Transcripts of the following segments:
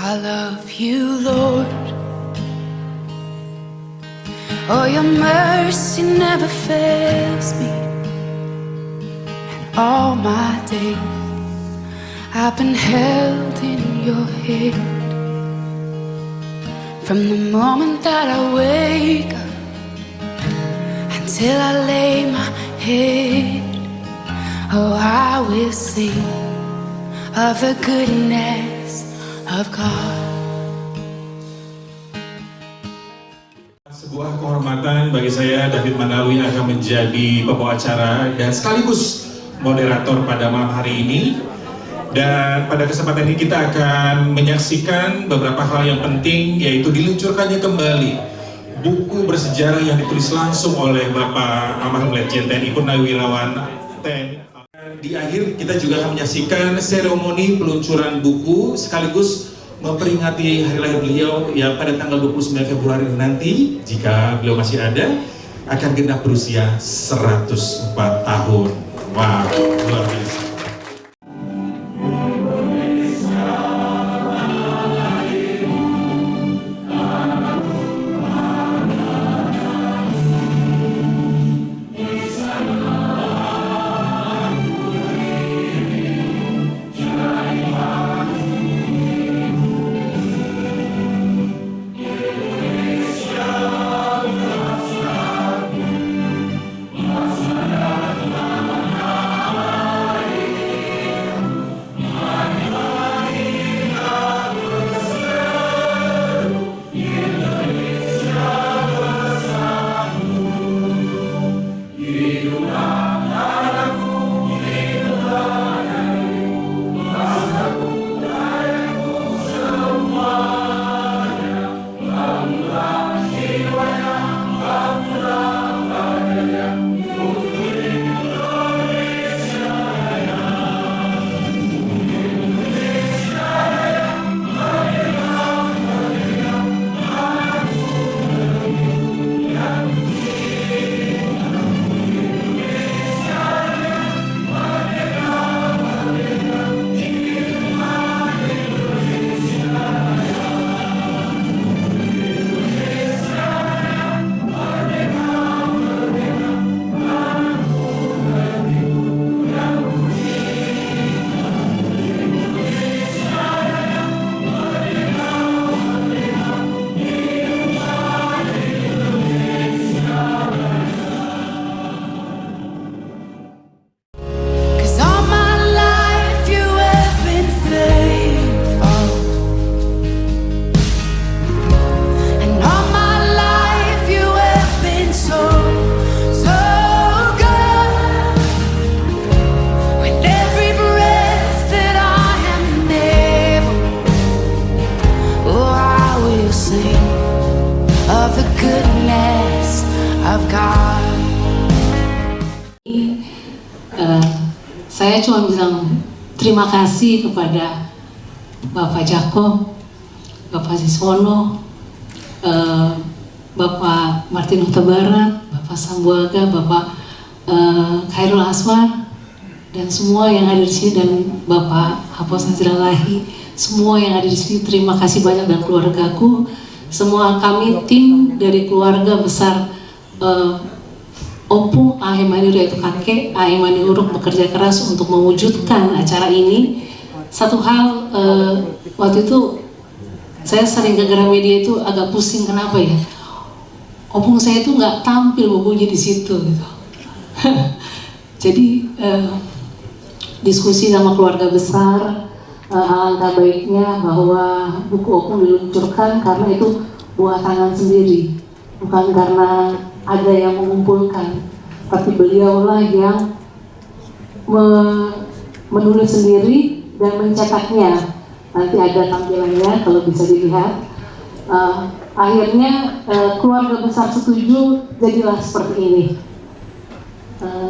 I love you, Lord. Oh, your mercy never fails me. And all my days I've been held in your hand. From the moment that I wake up until I lay my head, oh, I will sing of the goodness of God. Sebuah kehormatan bagi saya, David Manalwi, akan menjadi pembawa acara dan sekaligus moderator pada malam hari ini. Dan pada kesempatan ini kita akan menyaksikan beberapa hal yang penting, yaitu diluncurkannya kembali buku bersejarah yang ditulis langsung oleh Bapak Almarhum Letjen TNI Purnawirawan TNI. Di akhir kita juga akan menyaksikan seremoni peluncuran buku sekaligus memperingati hari lahir beliau yang pada tanggal 29 Februari nanti, jika beliau masih ada, akan genap berusia 104 tahun. Wow, luar biasa. Saya cuma bilang terima kasih kepada Bapak Jakob, Bapak Siswono, Bapak Martin Huta Barat, Bapak Sambuaga, Bapak Khairul Aswar, dan semua yang ada di sini, dan Bapak Hapos Naziralahi, semua yang ada di sini. Terima kasih banyak, dan keluargaku, semua kami tim dari keluarga besar Opung Ahemani, yaitu kakek Ahemani Uruk, bekerja keras untuk mewujudkan acara ini. Satu hal, waktu itu saya sering ke Gramedia itu agak pusing, kenapa ya? Opung saya itu nggak tampil bukunya di situ gitu. Jadi diskusi sama keluarga besar, alangkah baiknya bahwa buku Opung diluncurkan karena itu buah tangan sendiri, bukan karena ada yang mengumpulkan, tapi beliaulah yang menulis sendiri dan mencetaknya. Nanti ada tampilannya kalau bisa dilihat. Akhirnya keluarga besar setuju, jadilah seperti ini.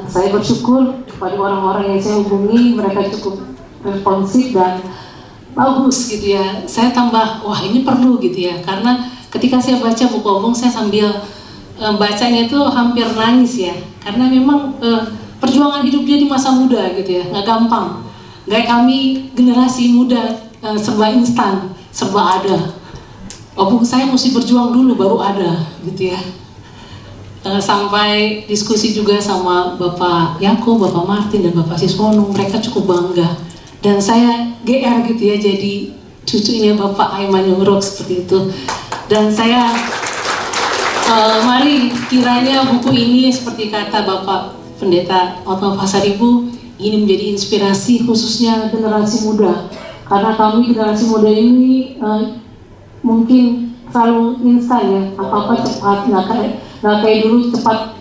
Saya bersyukur pada orang-orang yang saya hubungi, mereka cukup responsif dan bagus gitu ya. Saya tambah, wah ini perlu gitu ya, karena ketika saya baca buku Opung, saya sambil bacanya itu hampir nangis ya, karena memang perjuangan hidup dia di masa muda gitu ya, nggak gampang. Kayak kami generasi muda serba instan. serba ada. Opung saya mesti berjuang dulu baru ada gitu ya. Sampai diskusi juga sama Bapak Yako, Bapak Martin, dan Bapak Siswono, mereka cukup bangga. Dan saya GR gitu ya, jadi cucunya Bapak Aiman Yurok seperti itu. Dan saya, mari kiranya buku ini seperti kata Bapak Pendeta Otto Pasaribu, ini menjadi inspirasi khususnya generasi muda. Karena kami generasi muda ini mungkin selalu instan ya, apa-apa cepat, nggak kayak dulu cepat,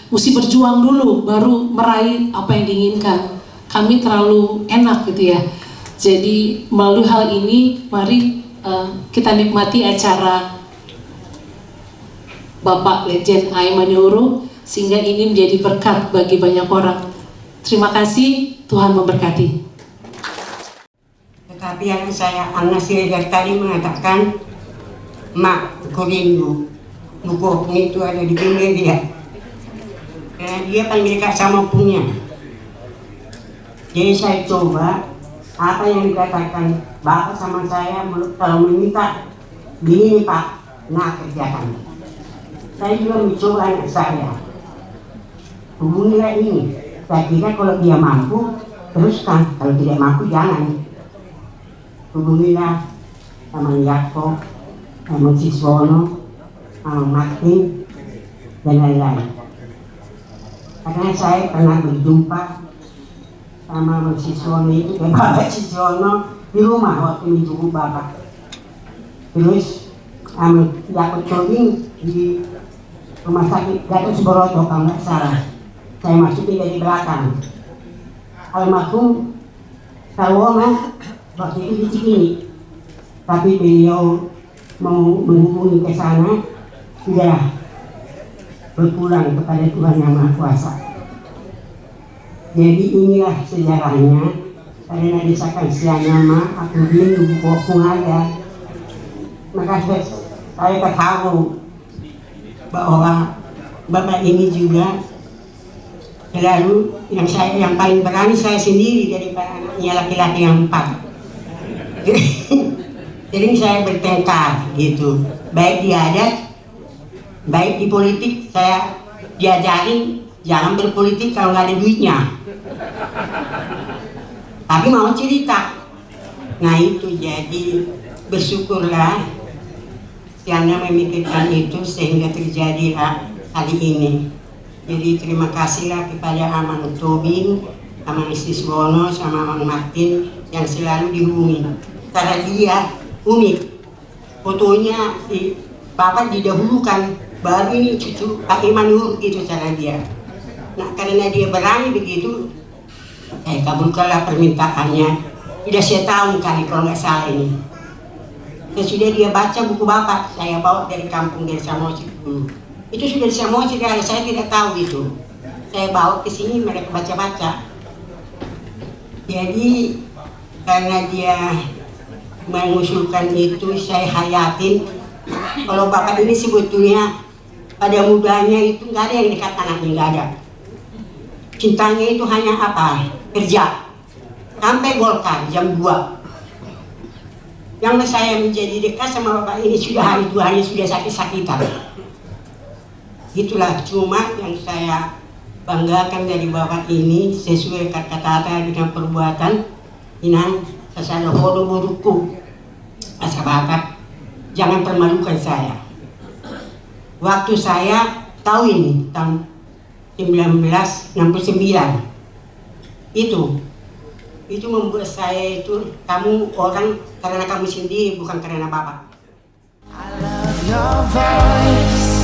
mesti berjuang dulu baru meraih apa yang diinginkan. Kami terlalu enak gitu ya. Jadi melalui hal ini, mari kita nikmati acara Bapak Legend Aiman Yoro sehingga ini menjadi berkat bagi banyak orang. Terima kasih, Tuhan memberkati. Tetapi yang saya Anna Siregar tadi mengatakan, Mak, Korindu, buku Opung itu ada di dunia dia. Karena dia paling dekat sama Opungnya. Jadi saya coba apa yang dikatakan Bapak sama saya kalau meminta begini Pak, nah kerjakan. Saya juga mencoba anak saya. Hubungilah ini. Saya kira kalau dia mampu, teruskan. Kalau tidak mampu, jangan. Hubungilah sama Yakob, sama Siswono, sama Martin, dan lain-lain. Karena saya pernah berjumpa sama Siswono itu, Bapak Siswono di rumah waktu menjenguk Bapak. Terus Yakob Tobing di rumah sakit Gatot Subroto kalau nggak salah. Saya masukin dari belakang. Almarhum Sawono waktu itu di Cikini, tapi beliau mau menghubungi ke sana, sudah berpulang kepada Tuhan Yang Maha Kuasa. Jadi inilah sejarahnya, karena desakan sianyama, aku rindu Opung ada. Maka saya ketahui bahwa Bapak ini juga selalu yang paling berani saya sendiri daripada anaknya laki-laki yang 4. Jadi saya bertengkar gitu, baik di adat, baik di politik. Saya diajarin jangan berpolitik kalau nggak ada duitnya, tapi mau cerita. Nah itu jadi bersyukurlah karena memikirkan itu sehingga terjadilah kali ini. Jadi terima kasihlah kepada Aman Tobing, Aman Siswono, sama Aman Martin yang selalu dihubungi. Karena dia unik, fotonya Bapak didahulukan, baru ini cucu Pak Iman Nur, itu cara dia. Nah karena dia berani begitu, saya kabulkanlah permintaannya. Tidak saya tahu kali kalau nggak salah ini. Sudah dia baca buku Bapak, saya bawa dari kampung dari Samosir dulu. Itu sudah di Samosir, saya tidak tahu itu. Saya bawa ke sini, mereka baca-baca. Jadi karena dia mengusulkan itu, saya hayatin. Kalau Bapak ini sebetulnya pada mudanya itu nggak ada yang dekat anaknya, nggak ada. Cintanya itu hanya apa? Kerja. Sampai Golkar jam 2. Yang saya menjadi dekat sama Bapak ini sudah hari 2 hari sudah sakit-sakitan. Itulah cuma yang saya banggakan dari Bapak ini sesuai kata-kata dengan perbuatan. Inang sasada hodo buruku asa Bapak jangan permalukan saya. Waktu saya tahu ini tahun 1969 itu membuat saya itu, kamu orang karena kamu sendiri, bukan karena Bapak. I love your voice.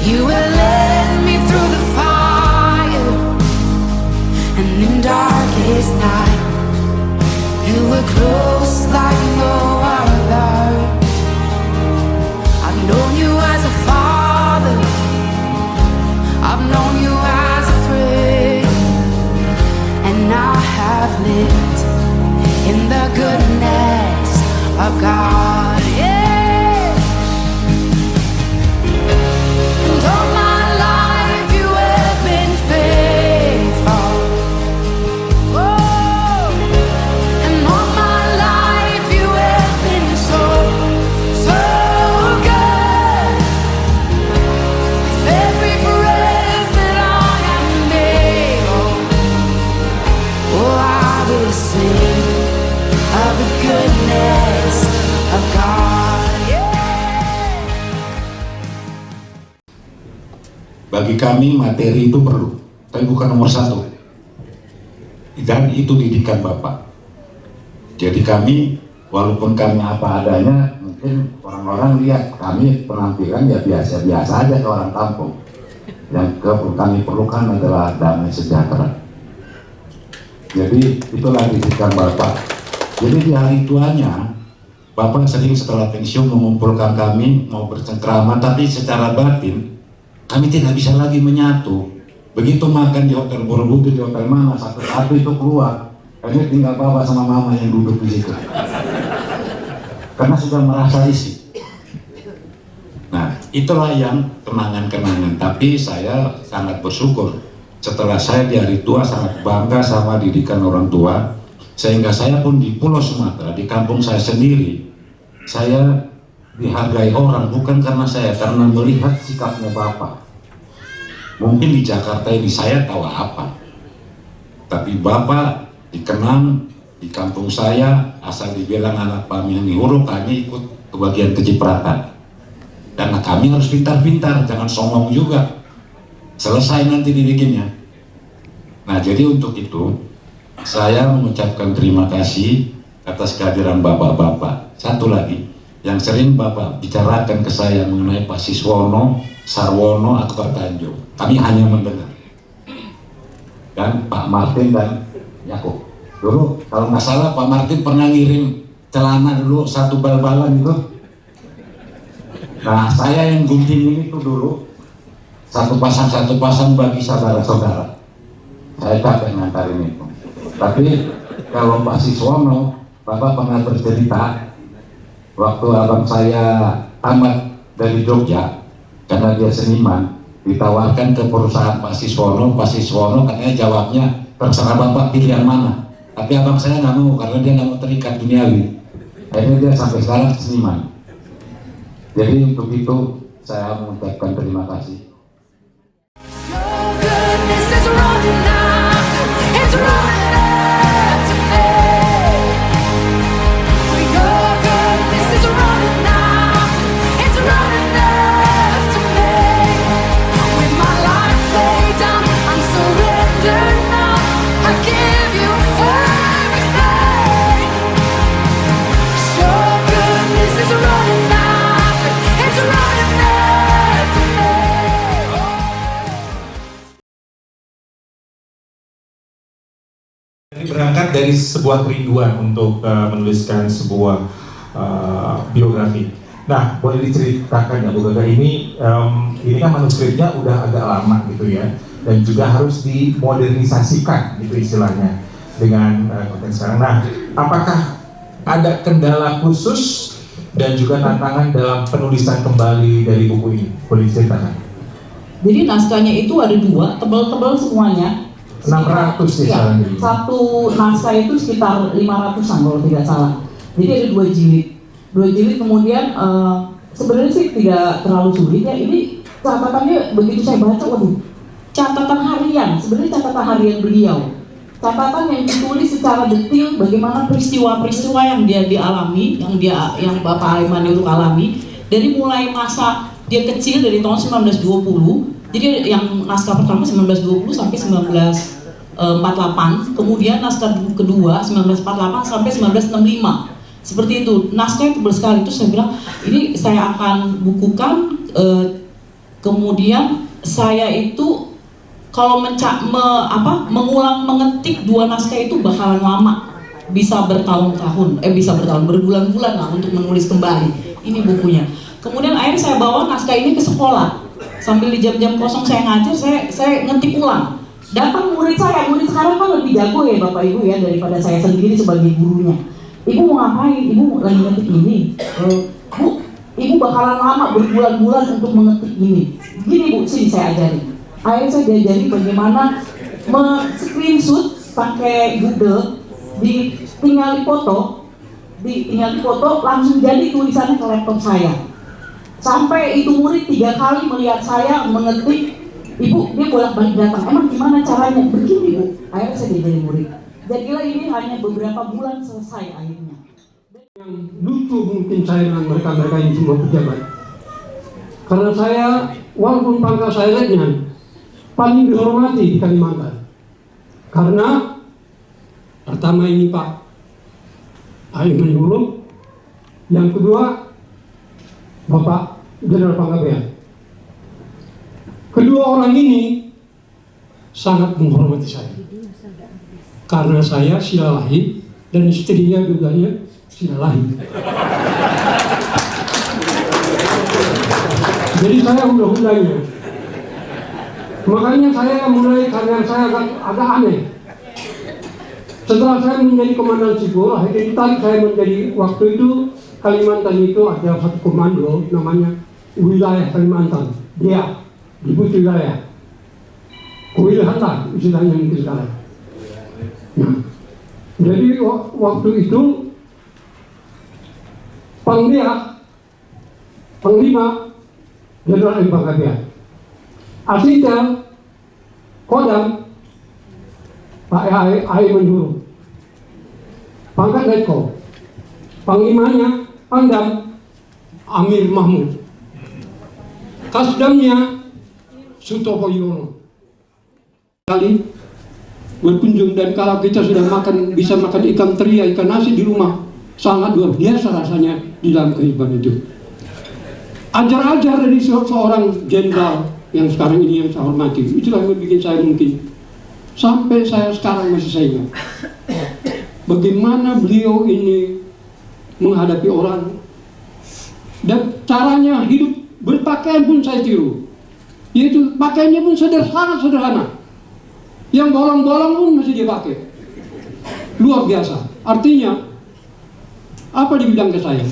You will lead me through the fire, and in darkest night, you were close like no other. I've known you as a father, I've known you as a friend, and I have lived in the goodness of God. Yeah. And all my life you have been faithful. Oh. bagi kami materi itu perlu, tapi bukan nomor satu. Dan itu didikan Bapak. Jadi kami, walaupun kami apa adanya, mungkin orang-orang lihat kami penampilan ya biasa-biasa aja ke orang kampung. Yang kami perlukan adalah damai sejahtera. Jadi itulah didikan Bapak. Jadi di hari tuanya, Bapak sering setelah pensiun mengumpulkan kami mau bercengkrama, tapi secara batin kami tidak bisa lagi menyatu. Begitu makan di Hotel Borobudur, di hotel mana, satu-satu itu keluar. Kami tinggal Bapak sama Mama yang duduk di situ. Karena sudah merasa risih. Nah, itulah yang kenangan-kenangan. Tapi saya sangat bersyukur setelah saya di hari tua sangat bangga sama didikan orang tua. Sehingga saya pun di Pulau Sumatera, di kampung saya sendiri, saya dihargai orang bukan karena saya, karena melihat sikapnya Bapak. Mungkin di Jakarta ini saya tahu apa, tapi Bapak dikenang di kampung saya, asal dibilang anak Pamiani Huruf, kami ikut ke bagian kecipratan. Karena kami harus pintar-pintar, jangan songong juga. Selesai nanti dibikinnya. Nah, jadi untuk itu saya mengucapkan terima kasih atas kehadiran Bapak-Bapak. Satu lagi, yang sering Bapak bicarakan ke saya mengenai Pak Siswono, Sarwono, Akbar Tanjung. Kami hanya mendengar. Dan Pak Martin dan Yakub. Dulu kalau nggak salah Pak Martin pernah ngirim celana dulu satu bal-balan itu. Nah, saya yang gunting ini tuh dulu satu pasang bagi saudara-saudara. Saya capek ngantarin itu. Tapi kalau Pak Siswono, Bapak pernah bercerita waktu abang saya tamat dari Jogja, karena dia seniman, ditawarkan ke perusahaan Pak Siswono katanya jawabnya terserah Bapak pilih yang mana. Tapi abang saya nggak mau karena dia nggak mau terikat duniawi. Akhirnya dia sampai sekarang seniman. Jadi untuk itu saya mengucapkan terima kasih. Your goodness is running out, it's running after me. Your goodness is running out, it's running after me. With my life laid down, I'm surrendered now. I give you everything. Your goodness is running out, it's running after me. Ini berangkat dari sebuah kerinduan untuk menuliskan sebuah biografi. Nah, boleh diceritakan ya Bu Gaga, ini kan manuskripnya udah agak lama gitu ya, dan juga harus dimodernisasikan gitu istilahnya dengan konten sekarang. Nah, apakah ada kendala khusus dan juga tantangan dalam penulisan kembali dari buku ini? Boleh diceritakan? Jadi naskahnya itu ada dua, tebal-tebal semuanya. 600 sih ya, sekarang. satu naskah itu sekitar 500-an kalau tidak salah. Jadi ada dua jilid kemudian sebenarnya sih tidak terlalu sulit ya. Ini catatannya begitu saya baca, waduh, catatan harian, sebenarnya catatan harian beliau. Catatan yang ditulis secara detail bagaimana peristiwa-peristiwa yang dia dialami, yang Bapak Aremani itu alami dari mulai masa dia kecil dari tahun 1920. Jadi yang naskah pertama 1920 sampai 1948, kemudian naskah kedua 1948 sampai 1965. Seperti itu, naskah itu bersekali. Itu saya bilang, ini saya akan bukukan, kemudian saya itu kalau mengulang mengetik dua naskah itu bakalan lama, bisa bertahun-tahun, berbulan-bulan lah untuk menulis kembali. Ini bukunya. Kemudian akhirnya saya bawa naskah ini ke sekolah. Sambil di jam-jam kosong saya ngajar, saya ngetik ulang. Datang murid sekarang kan lebih jago ya Bapak Ibu ya daripada saya sendiri sebagai gurunya. Ibu mau ngapain? Ibu lagi ngetik ini. Bu, Ibu bakalan lama berbulan-bulan untuk mengetik ini. Gini Bu, sini saya ajarin. Akhirnya saya diajari bagaimana screenshot pakai Google, tinggal dipoto, langsung jadi tulisannya ke laptop saya. Sampai itu murid 3 kali melihat saya mengetik, Ibu, dia bolak-balik datang, emang gimana caranya? Begini Bu, akhirnya saya jadi murid. Jadilah ini hanya beberapa bulan selesai akhirnya. Yang lucu mungkin saya dengan mereka ini semua pejabat. Karena saya, walaupun pangkat saya letnan, paling dihormati di Kalimantan. Karena pertama ini Pak Aiman Huruk, yang kedua Bapak Jenderal Panggabean. Kedua orang ini sangat menghormati saya. Karena saya Silalahi dan istrinya juga Silalahi. Jadi saya udah-udahnya. Makanya saya mulai karir saya agak aneh. Setelah saya menjadi komandan sipil, akhirnya ditarik saya menjadi, waktu itu Kalimantan itu ada satu komando namanya Wilayah Kalimantan. Dia disebut wilayah. Kewilahatan istilahnya mungkin sekarang. Nah, jadi waktu itu Panglima Jenderal M. Panggabean, Asisten Kodam Pak Aiman Huruk, pangkat Letko, Panglimanya Pangdam Amir Mahmud, Kasdamnya Sutopo Yono. Kali berkunjung, dan kalau kita sudah bisa makan ikan teri, ikan nasi di rumah, sangat luar biasa rasanya di dalam kehidupan itu. Ajar-ajar dari seorang jenderal yang sekarang ini yang saya hormati, itulah yang bikin saya mungkin sampai saya sekarang masih saya ingat bagaimana beliau ini menghadapi orang, dan caranya hidup berpakaian pun saya tiru, yaitu pakaiannya pun sederhana, yang bolong-bolong pun masih dia pakai, luar biasa. Artinya apa dibilang ke saya?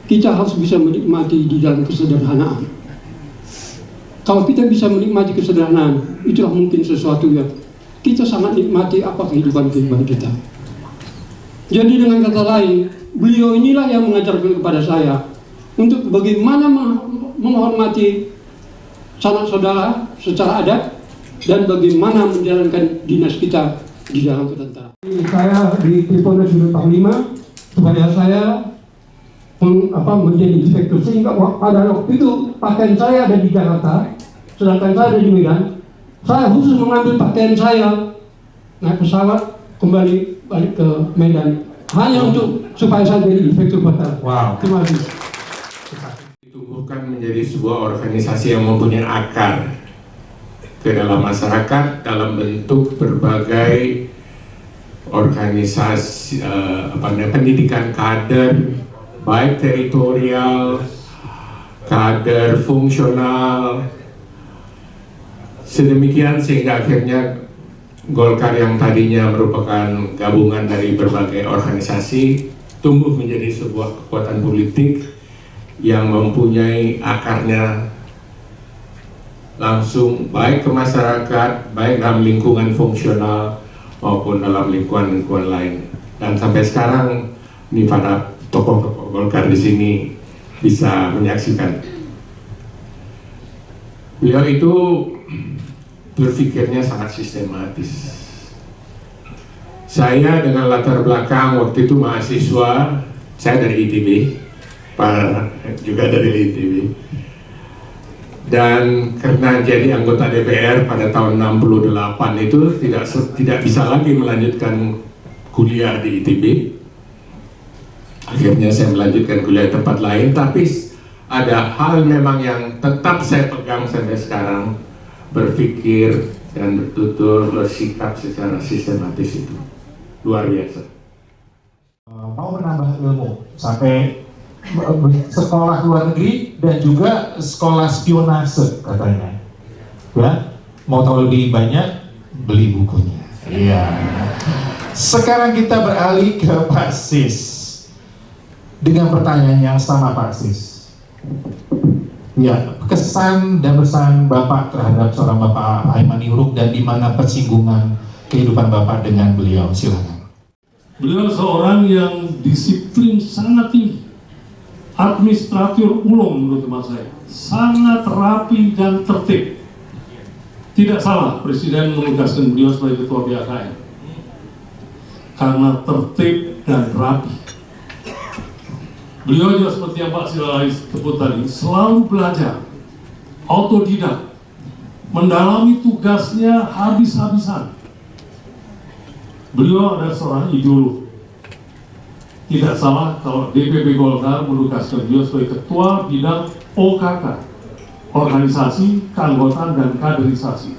Kita harus bisa menikmati di dalam kesederhanaan. Kalau kita bisa menikmati kesederhanaan, itulah mungkin sesuatu yang kita sangat nikmati apa kehidupan kita. Jadi dengan kata lain, beliau inilah yang mengajarkan kepada saya untuk bagaimana menghormati sanak saudara secara adat dan bagaimana menjalankan dinas kita di dalam ketentaraan. Saya di Polres Panglima supaya saya menjadi inspektur, sehingga pada waktu itu pakaian saya ada di Jakarta, sedangkan saya ada di Medan. Saya khusus mengambil pakaian saya, naik pesawat kembali balik ke Medan hanya untuk supaya saya jadi inspektur batalion. Wow. Terima kasih. Ditumbuhkan menjadi sebuah organisasi yang mempunyai akar ke dalam masyarakat dalam bentuk berbagai organisasi pendidikan kader, baik teritorial, kader fungsional, sedemikian sehingga akhirnya Golkar yang tadinya merupakan gabungan dari berbagai organisasi tumbuh menjadi sebuah kekuatan politik yang mempunyai akarnya langsung baik ke masyarakat, baik dalam lingkungan fungsional maupun dalam lingkungan lain. Dan sampai sekarang ini para tokoh-tokoh Golkar di sini bisa menyaksikan. Beliau itu berpikirnya sangat sistematis. Saya dengan latar belakang waktu itu mahasiswa, saya dari ITB, Pak juga dari ITB. Dan karena jadi anggota DPR pada tahun 68 itu tidak bisa lagi melanjutkan kuliah di ITB. Akhirnya saya melanjutkan kuliah di tempat lain, tapi ada hal memang yang tetap saya pegang sampai sekarang, berpikir dan bertutur, bersikap secara sistematis itu luar biasa. Mau menambah ilmu sampai sekolah luar negeri dan juga sekolah spionase katanya. Ya, mau tahu lebih banyak beli bukunya. Iya. Sekarang kita beralih ke Pak Sis dengan pertanyaan yang sama, Pak Sis. Ya, kesan dan pesan Bapak terhadap seorang Bapak Aiman Huruk dan di mana persinggungan kehidupan Bapak dengan beliau, silakan. Beliau seorang yang disiplin sangat tinggi, administrator ulung menurut teman saya, sangat rapi dan tertib. Tidak salah Presiden menugaskan beliau sebagai Ketua BKN karena tertib dan rapi. Beliau juga seperti yang Pak Silalahi sebut tadi, selalu belajar, autodidak, mendalami tugasnya habis-habisan. Beliau adalah seorang ideolog. Tidak salah kalau DPP Golkar menugaskan beliau sebagai Ketua Bidang OKK, Organisasi, Keanggotaan, dan Kaderisasi.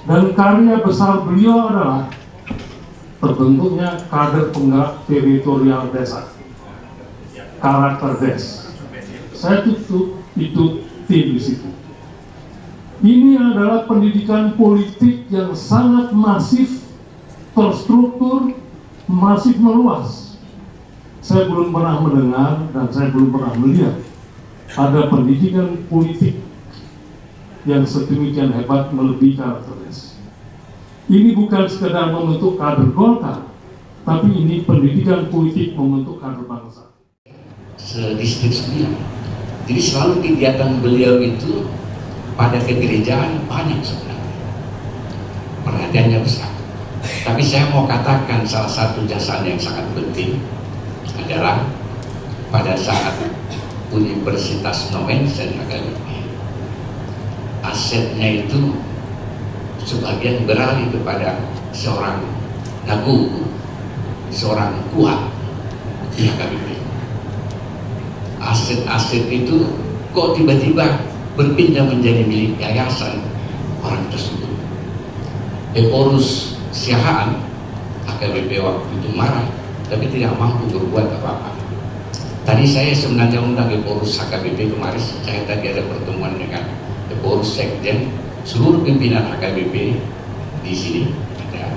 Dan karya besar beliau adalah terbentuknya kader penggerak teritorial desa, karakter des. Saya tutup itu tim di situ. Ini adalah pendidikan politik yang sangat masif, terstruktur, masif meluas. Saya belum pernah mendengar dan saya belum pernah melihat ada pendidikan politik yang sedemikian hebat melebihi karakter des. Ini bukan sekedar membentuk kader Golkar, tapi ini pendidikan politik membentuk kader bangsa. Sedistrik 9. Jadi selalu kegiatan beliau itu pada kegerejaan banyak sebenarnya. Perhatiannya besar. Tapi saya mau katakan salah satu jasa yang sangat penting adalah pada saat Universitas Nomensen Akademi, asetnya itu sebagian beralih kepada seorang Nagu, seorang kuat di HKBP. Aset-aset itu kok tiba-tiba berpindah menjadi milik yayasan orang tersebut. Eporus Siahaan HKBP waktu itu marah, tapi tidak mampu berbuat apa-apa. Tadi saya sebenarnya undang Eporus HKBP kemarin, saya tadi ada pertemuan dengan Eporus Sekjen, seluruh pimpinan HKBP di sini ada.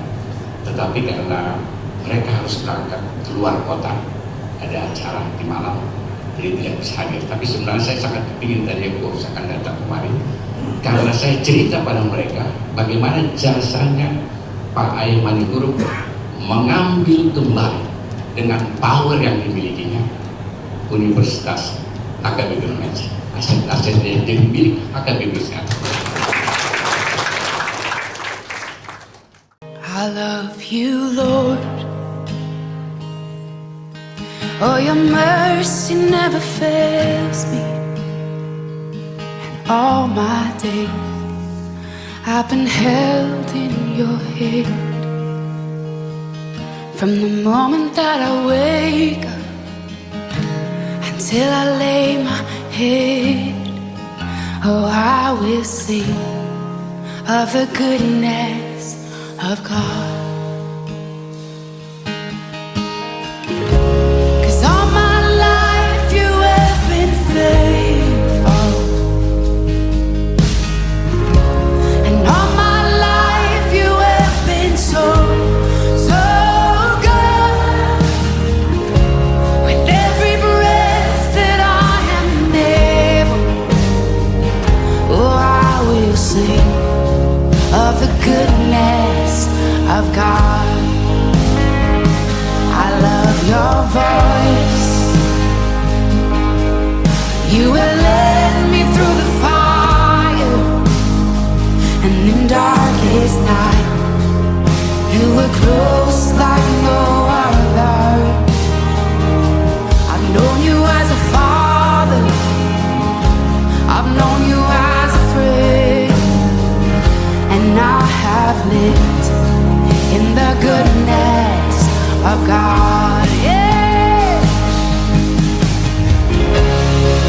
Tetapi karena mereka harus berangkat keluar kota, ada acara di Malang, jadi tidak bisa hadir. Tapi sebenarnya saya sangat kepingin tadi Eporus akan datang kemarin, karena saya cerita pada mereka bagaimana jasanya Pak Ayah Manihuruk mengambil kembali dengan power yang dimilikinya Universitas HKBP Nomensen. Aset-asetnya yang jadi milik HKBP sekarang. I love you, Lord. Oh, your mercy never fails me. And all my days I've been held in your hand. From the moment that I wake up until I lay my head, oh, I will sing of the goodness of God. 'Cause all my life you have been faithful, and all my life you have been so good. With every breath that I am able, oh, I will sing of the goodness of God. I love your voice. You will lead me through the fire, and in darkest night you were close like no other. I've known you as a father, I've known you as a friend, and I have lived in the goodness of God. Yeah.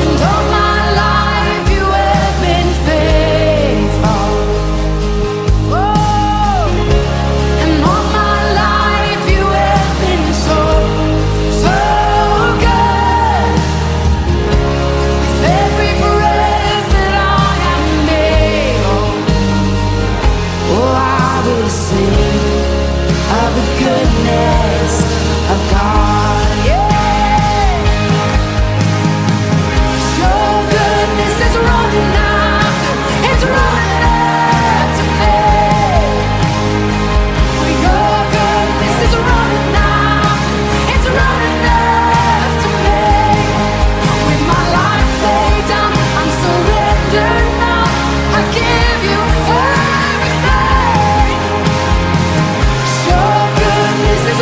And all my life you have been faithful. Oh. And all my life you have been so good. With every breath that I am able, oh, I will sing of the goodness of God. Yeah. Your goodness is running after, it's running after me. Your goodness is running after, it's running after me. With my life laid down, I'm surrendered now. I give you everything. Your goodness is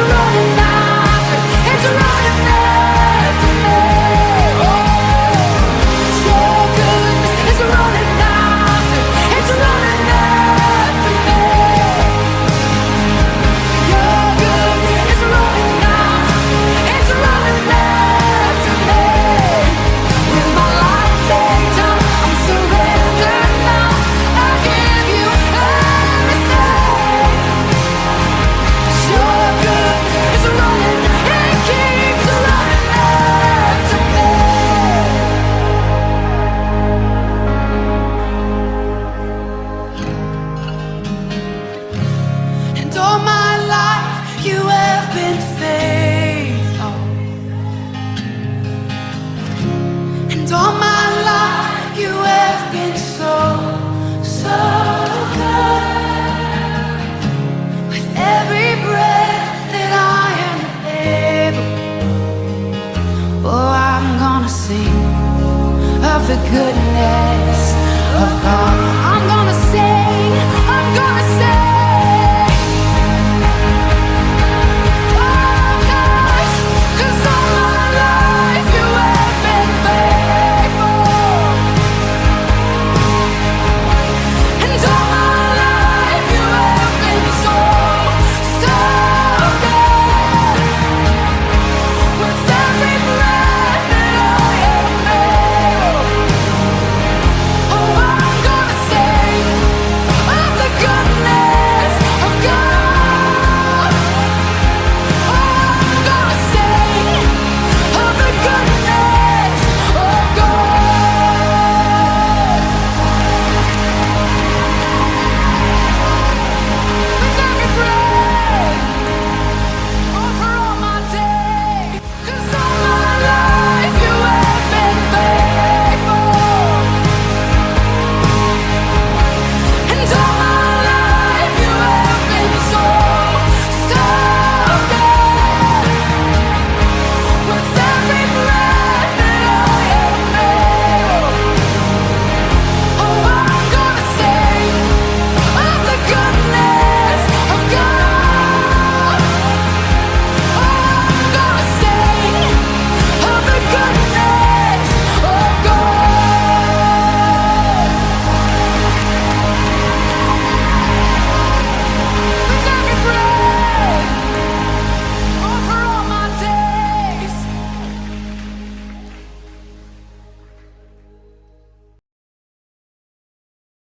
goodness of God.